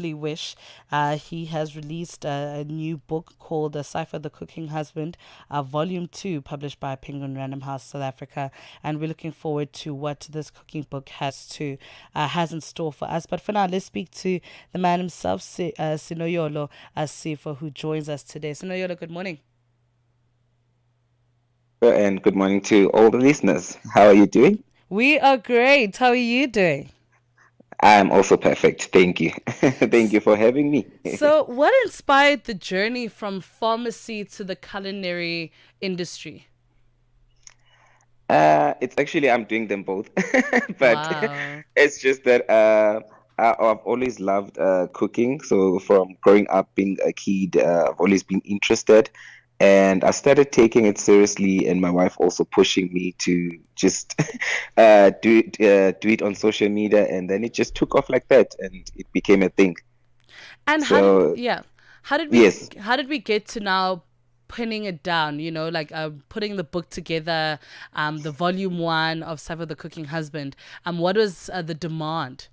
Wish. He has released a new book called Sifo the Cooking Husband, Volume 2, published by Penguin Random House South Africa. And we're looking forward to what this cooking book has in store for us. But for now, let's speak to the man himself, Sinoyolo Sifo, who joins us today. Sinoyolo, good morning. And good morning to all the listeners. How are you doing? We are great. How are you doing? I'm also perfect. Thank you. Thank you for having me. So, what inspired the journey from pharmacy to the culinary industry? It's actually, I'm doing them both, but Wow. it's just that I've always loved cooking. So from growing up, being a kid, I've always been interested. And I started taking it seriously, and my wife also pushing me to just do it on social media, and then it just took off like that, and it became a thing. And So yeah, how did we yes. how did we get to now pinning it down, like putting the book together, the volume 1 of Savo the Cooking Husband. What was the demand?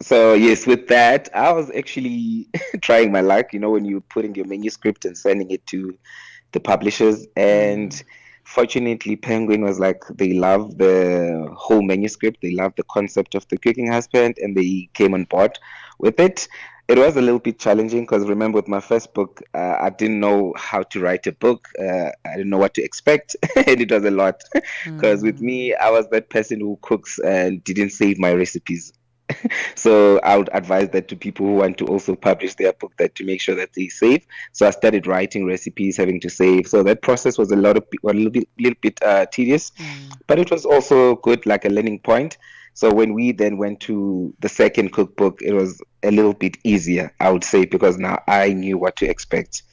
So yes, with that, I was actually trying my luck, when you're putting your manuscript and sending it to the publishers. And Mm. fortunately, Penguin was like, they love the whole manuscript, they love the concept of the cooking husband, and they came on board with it. It was a little bit challenging because remember, with my first book, I didn't know how to write a book. I didn't know what to expect, and it was a lot. Because with Mm. me, I was that person who cooks and didn't save my recipes. So I would advise that to people who want to also publish their book, that to make sure that they save. So I started writing recipes, having to save. So that process was a little bit tedious, Mm. but it was also good, like a learning point. So when we then went to the second cookbook, it was a little bit easier, I would say, because now I knew what to expect.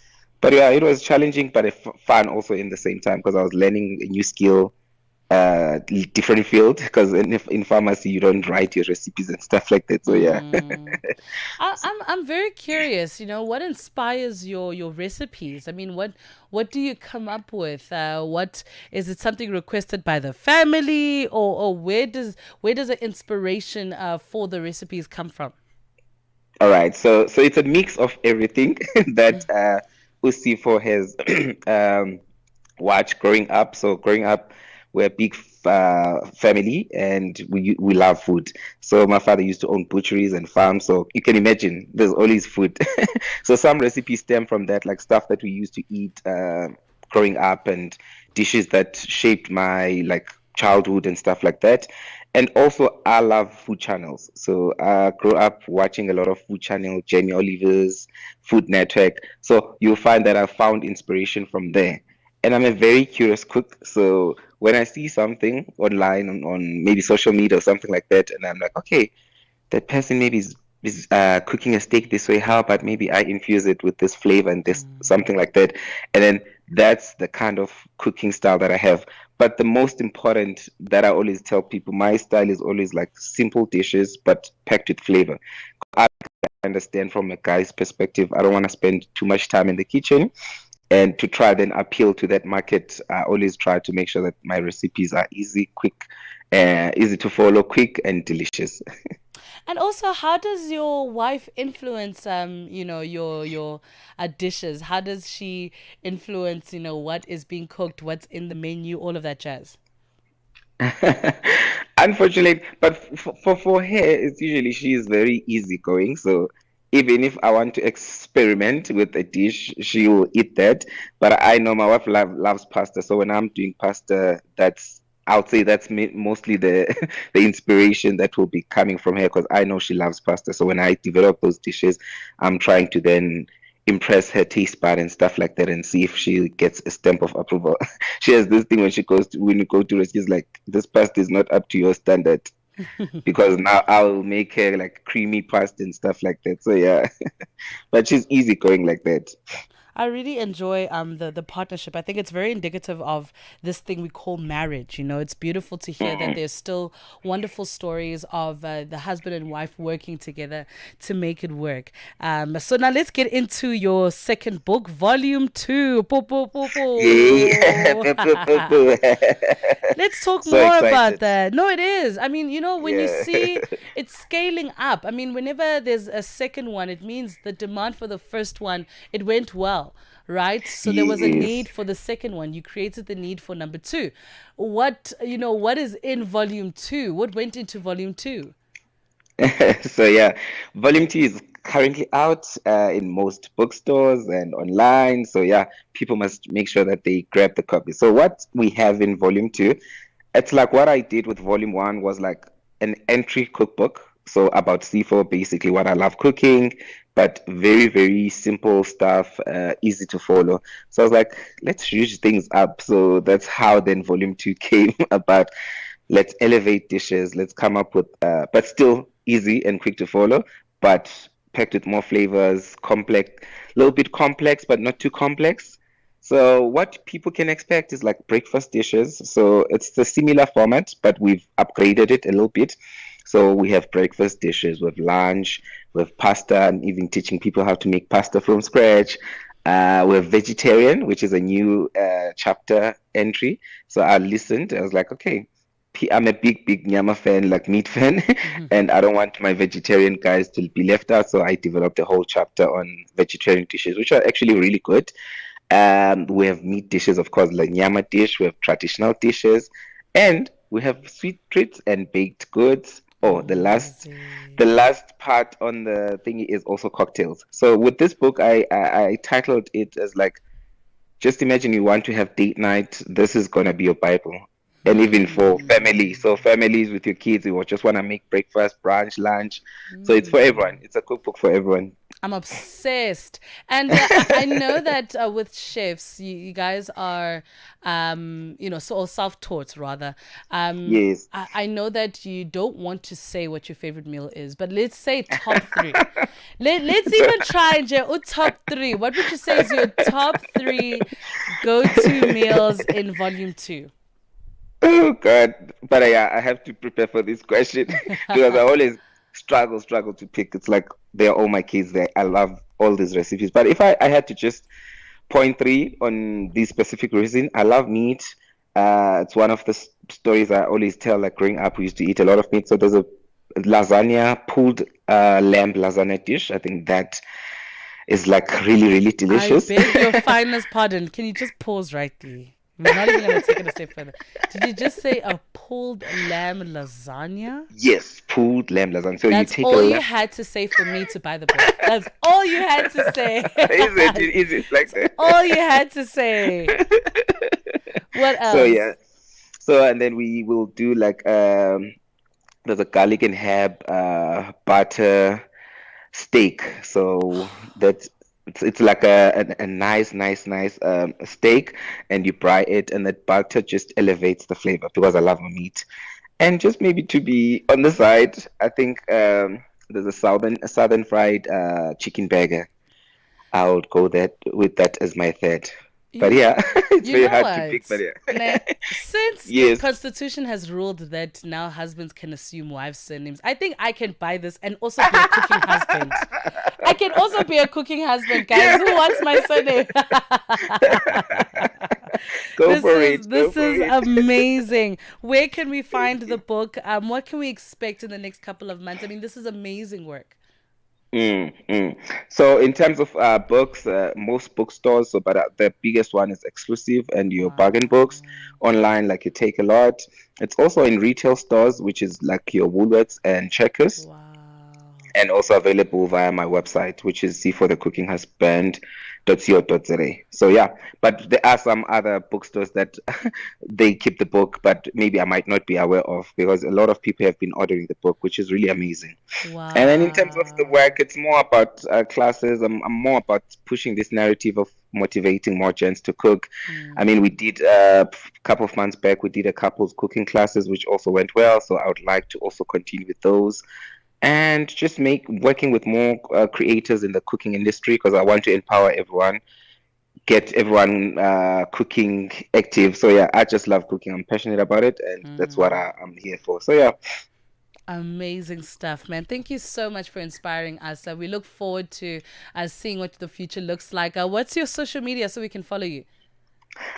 But yeah, it was challenging, but fun also in the same time because I was learning a new skill, different field, because in pharmacy you don't write your recipes and stuff like that. So yeah. Mm. I'm very curious. What inspires your recipes? I mean, what do you come up with? What is it? Something requested by the family, or where does the inspiration for the recipes come from? All right, so it's a mix of everything that Usifo has watched growing up. So growing up, we're a big family, and we love food. So my father used to own butcheries and farms, so you can imagine there's always food. So some recipes stem from that, like stuff that we used to eat growing up, and dishes that shaped my like childhood and stuff like that. And also, I love food channels. So I grew up watching a lot of food channel, Jamie Oliver's Food Network. So you'll find that I found inspiration from there. And I'm a very curious cook. So when I see something online on maybe social media or something like that, and I'm like, okay, that person maybe is cooking a steak this way. How about maybe I infuse it with this flavor and this something like that? And then that's the kind of cooking style that I have. But the most important that I always tell people, my style is always like simple dishes but packed with flavor. I understand from a guy's perspective. I don't want to spend too much time in the kitchen, and to try then appeal to that market, I always try to make sure that my recipes are easy, quick, easy to follow, quick and delicious. And also, how does your wife influence, your dishes? How does she influence, what is being cooked, what's in the menu, all of that jazz? Unfortunately, but for her, it's usually she is very easygoing. So even if I want to experiment with a dish, she will eat that. But I know my wife loves pasta, so when I'm doing pasta, that's I would say that's mostly the the inspiration that will be coming from her, because I know she loves pasta. So when I develop those dishes, I'm trying to then impress her taste bud and stuff like that, and see if she gets a stamp of approval. She has this thing when you go to restaurants, she's like, this pasta is not up to your standard, because now I'll make her like creamy pasta and stuff like that. So yeah, but she's easy going like that. I really enjoy the partnership. I think it's very indicative of this thing we call marriage. You know, it's beautiful to hear that there's still wonderful stories of the husband and wife working together to make it work. So now let's get into your second book, Volume 2. Po, po, po, Yeah. po. Let's talk So more about excited. that. No, it is. I mean, you know, when you Yeah. see it's scaling up, I mean, whenever there's a second one, it means the demand for the first one, it went well, right? So there was a Yes. need for the second one. You created the need for number two. What is in volume two? What went into volume two? So yeah, Volume 2 is currently out in most bookstores and online. So yeah, people must make sure that they grab the copy. So what we have in Volume 2, it's like what I did with Volume 1 was like an entry cookbook. So about Sifo, basically what I love cooking, but very, very simple stuff, easy to follow. So I was like, let's huge things up. So that's how then Volume 2 came about. Let's elevate dishes. Let's come up with, but still easy and quick to follow, but packed with more flavors, complex, a little bit complex, but not too complex. So what people can expect is like breakfast dishes. So it's the similar format, but we've upgraded it a little bit. So we have breakfast dishes, we have lunch, we have pasta, and even teaching people how to make pasta from scratch. We have vegetarian, which is a new chapter entry. So I listened. I was like, okay, I'm a big Nyama fan, like meat fan, and I don't want my vegetarian guys to be left out. So I developed a whole chapter on vegetarian dishes, which are actually really good. We have meat dishes, of course, like Nyama dish. We have traditional dishes, and we have sweet treats and baked goods. Oh, the Amazing. last part on the thingy is also cocktails. So with this book, I titled it as like, just imagine you want to have date night. This is gonna be your Bible. And even for family, so families with your kids, you just want to make breakfast, brunch, lunch. So it's for everyone. It's a cookbook for everyone. I'm obsessed. And I know that with chefs, you guys are, so all self-taught rather. Yes. I know that you don't want to say what your favorite meal is, but let's say top three. Let's even try and top three. What would you say is your top three go-to meals in volume two? Oh God. But I have to prepare for this question because I always struggle to pick. It's like they're all my kids. I love all these recipes. But if I had to just point three on this specific reason, I love meat. It's one of the stories I always tell. Like growing up, we used to eat a lot of meat. So there's a lasagna, pulled lamb lasagna dish. I think that is like really, really I delicious. beg your finest pardon. Can you just pause right there? We're not even going to take it a step further. Did you just say a pulled lamb lasagna? Yes, pulled lamb lasagna. So you That's take a all you lamb. had to say for me to buy the book. That's all you had to say. Is it like that? All you had to say. What So else? yeah. So and then we will do like there's a garlic and herb butter steak. So that's it's like a nice steak, and you fry it, and that butter just elevates the flavor because I love my meat. And just maybe to be on the side, I think there's a southern fried chicken burger. I would go that with that as my third. But You, yeah, it's you very know hard to pick. But what? yeah, Nah, since the yes. constitution has ruled that now husbands can assume wives' surnames, I think I can buy this and also be a cooking husband. I can also be a cooking husband, guys. Who wants my surname? Go this for is it. Go this for is it. amazing. Where can we find the book? What can we expect in the next couple of months? I mean, this is amazing work. Mm. So in terms of books, most bookstores, so but the biggest one is exclusive and your bargain books Wow. online, like you take a lot. It's also in retail stores, which is like your Woolworths and Checkers, Wow. and also available via my website, which is sifothecookingHusband.co.za. So yeah, but there are some other bookstores that they keep the book, but maybe I might not be aware of because a lot of people have been ordering the book, which is really amazing. And then in terms of the Wow. work, it's more about classes. I'm more about pushing this narrative of motivating more gents to cook. I mean, we Mm. did a couple of months back, we did a couples cooking classes, which also went well. So I would like to also continue with those and just make working with more creators in the cooking industry because I want to empower everyone. get everyone cooking active. So yeah, I just love cooking. I'm passionate about it, and that's what I'm here for. So yeah. Amazing stuff, man. Thank you so much for inspiring us. We look forward to seeing what the future looks like. What's your social media so we can follow you?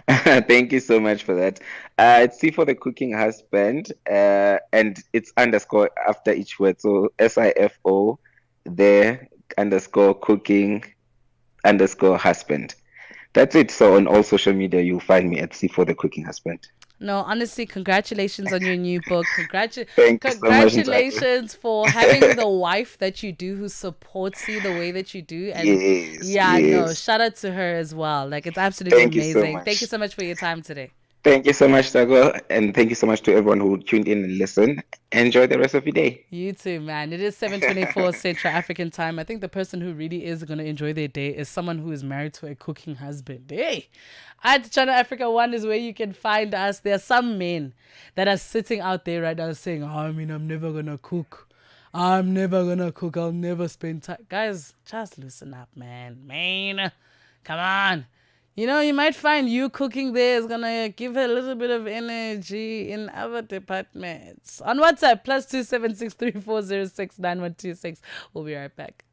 Thank you so much for that. It's Sifo the Cooking Husband, and it's underscore after each word. So SIFO, the underscore cooking underscore husband. That's it. So on all social media, you'll find me at Sifo the Cooking Husband. No, honestly, congratulations on your new book. Congratulations for having the wife that you do who supports you the way that you do. And no, shout out to her as well. Like, it's absolutely amazing. Thank you so much for your time today. Thank you so much, Ntsako, and thank you so much to everyone who tuned in and listened. Enjoy the rest of your day. You too, man. It is 7:24 Central African time. I think the person who really is going to enjoy their day is someone who is married to a cooking husband. Hey, at Channel Africa 1 is where you can find us. There are some men that are sitting out there right now saying, I'm never going to cook. I'm never going to cook. I'll never spend time. Guys, just loosen up, man. Come on. You know, you might find you cooking there is going to give her a little bit of energy in other departments. On WhatsApp, +27634069126. We'll be right back.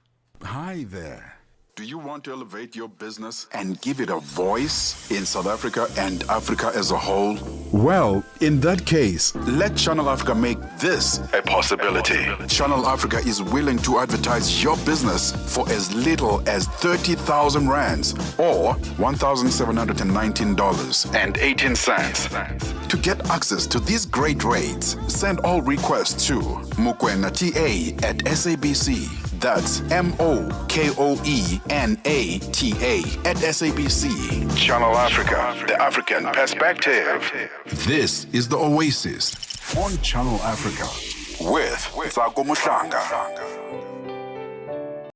Hi there. Do you want to elevate your business and give it a voice in South Africa and Africa as a whole? Well, in that case, let Channel Africa make this a possibility. Channel Africa is willing to advertise your business for as little as 30,000 rands or $1,719.18. To get access to these great rates, send all requests to mokoenata@SABC. That's MOKOENATA@SABC. Channel Africa, the African perspective. This is the Oasis on Channel Africa with Ntsako Mhlanga.